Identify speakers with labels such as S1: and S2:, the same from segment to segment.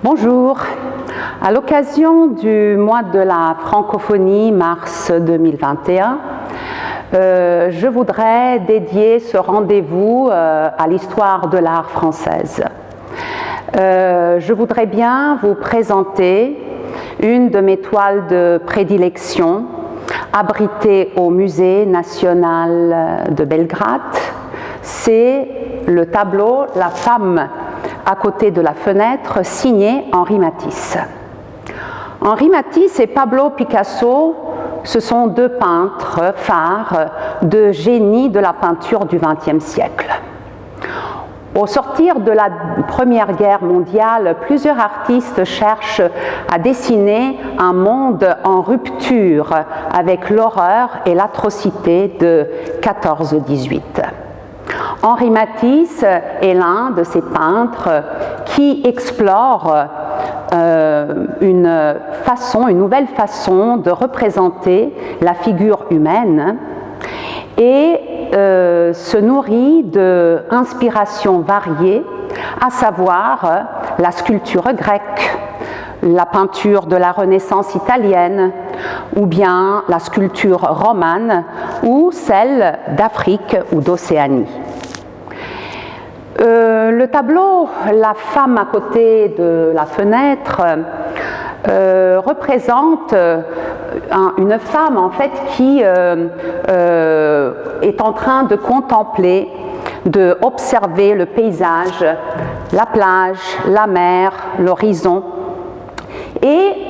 S1: Bonjour. À l'occasion du mois de la francophonie, mars 2021, je voudrais dédier ce rendez-vous à l'histoire de l'art française. Je voudrais bien vous présenter une de mes toiles de prédilection, abritée au Musée national de Belgrade. C'est le tableau « La femme à côté de la fenêtre » signé Henri Matisse. Henri Matisse et Pablo Picasso, ce sont deux peintres phares, deux génies de la peinture du XXe siècle. Au sortir de la Première Guerre mondiale, plusieurs artistes cherchent à dessiner un monde en rupture avec l'horreur et l'atrocité de 14-18. Henri Matisse est l'un de ces peintres qui explore une nouvelle façon de représenter la figure humaine et se nourrit d'inspirations variées, à savoir la sculpture grecque, la peinture de la Renaissance italienne, ou bien la sculpture romane, ou celle d'Afrique ou d'Océanie. Le tableau « La femme à côté de la fenêtre » représente une femme en fait qui est en train de contempler, d'observer le paysage, la plage, la mer, l'horizon. Et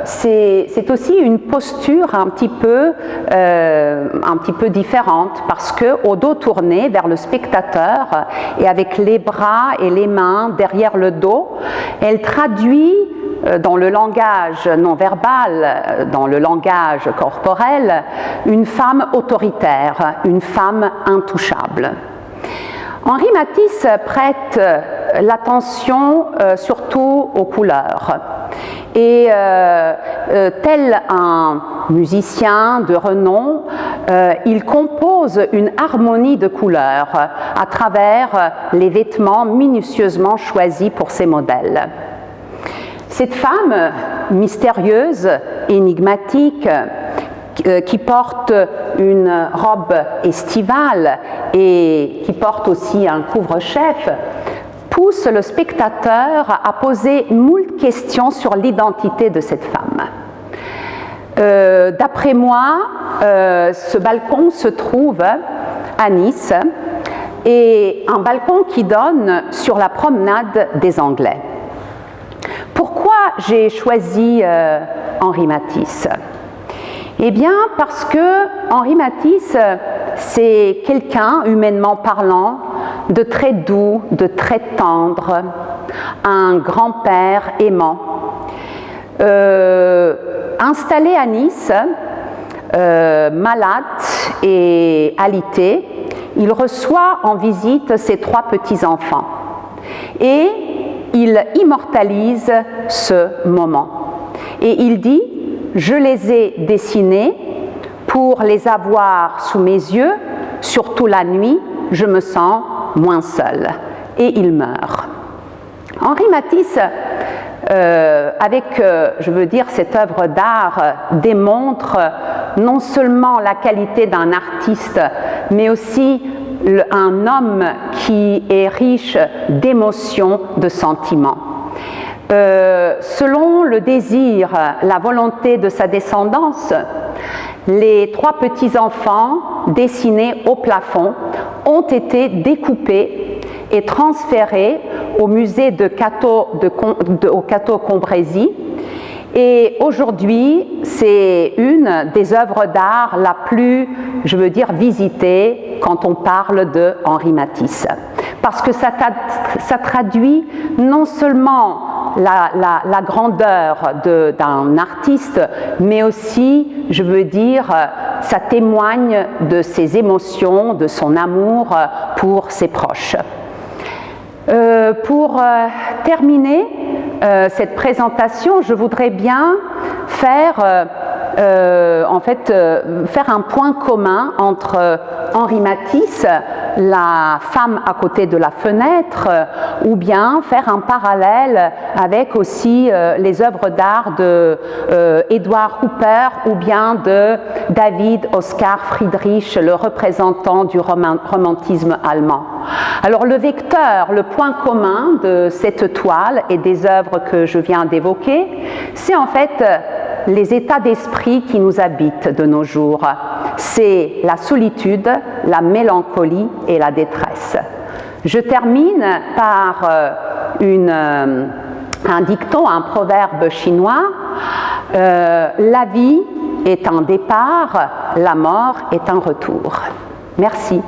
S1: c'est aussi une posture un petit peu différente parce que au dos tourné vers le spectateur et avec les bras et les mains derrière le dos, elle traduit dans le langage non verbal, dans le langage corporel, une femme autoritaire, une femme intouchable. Henri Matisse prête l'attention surtout aux couleurs. Et tel un musicien de renom, il compose une harmonie de couleurs à travers les vêtements minutieusement choisis pour ses modèles. Cette femme mystérieuse, énigmatique, qui porte une robe estivale et qui porte aussi un couvre-chef, pousse le spectateur à poser moult questions sur l'identité de cette femme. D'après moi, ce balcon se trouve à Nice, et un balcon qui donne sur la promenade des Anglais. Pourquoi j'ai choisi Henri Matisse ? Eh bien, parce que Henri Matisse, c'est quelqu'un, humainement parlant, de très doux, de très tendre, un grand-père aimant. Installé à Nice, malade et alité, il reçoit en visite ses 3 petits-enfants et il immortalise ce moment. Et il dit: je les ai dessinés pour les avoir sous mes yeux, surtout la nuit, je me sens moins seul. Et il meurt. Henri Matisse, avec, je veux dire, cette œuvre d'art, démontre non seulement la qualité d'un artiste, mais aussi un homme qui est riche d'émotions, de sentiments. Selon le désir, la volonté de sa descendance, les 3 petits-enfants dessinés au plafond ont été découpés et transférés au musée de Cateau-Cambrésis. Et aujourd'hui, c'est une des œuvres d'art la plus, je veux dire, visitée quand on parle de Henri Matisse. Parce que ça traduit non seulement la grandeur d'un artiste, mais aussi, je veux dire, ça témoigne de ses émotions, de son amour pour ses proches. Pour terminer cette présentation, je voudrais bien faire faire un point commun entre Henri Matisse la femme à côté de la fenêtre, ou bien faire un parallèle avec aussi les œuvres d'art de Edward Hopper ou bien de David Oskar Friedrich, le représentant du romantisme allemand. Alors le vecteur, le point commun de cette toile et des œuvres que je viens d'évoquer, c'est en fait les états d'esprit qui nous habitent de nos jours. C'est la solitude, la mélancolie et la détresse. Je termine par un dicton, un proverbe chinois. La vie est un départ, la mort est un retour. Merci.